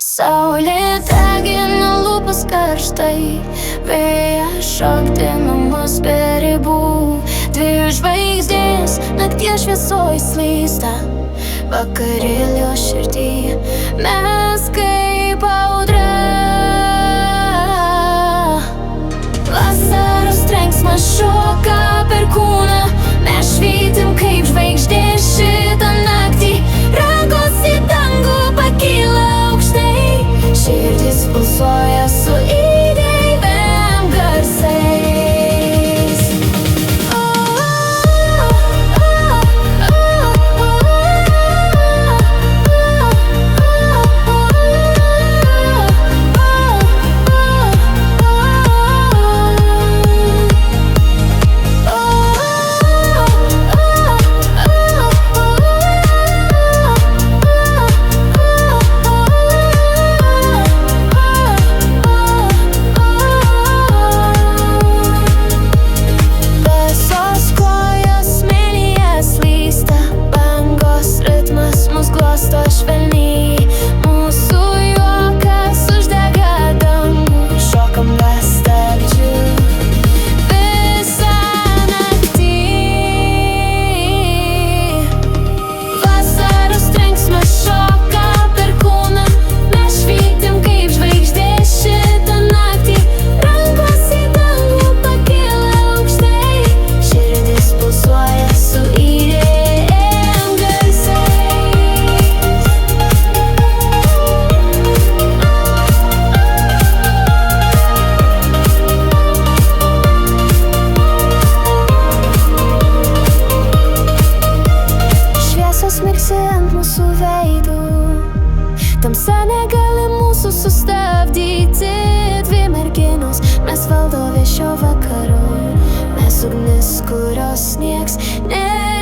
Saulė degina lūpas karštai, vėjas šokdina mus be ribų. Dvi žvaigždės nakties šviesoj slysta vakarėlio širdį. Mes kaip audra, vasaros trenksmas šoka per kūną. Mes švytim kaip žvaigždės šitą naktį. Rankos į dangų pakyla aukštai, širdis pulsuoja su įdeivėm garsais. Mirksi ant mūsų veidų, tamsa negali mūsų sustabdyti. Dvi merginos, mes valdovės šio vakaro, mes ugnis, kurios nieks ne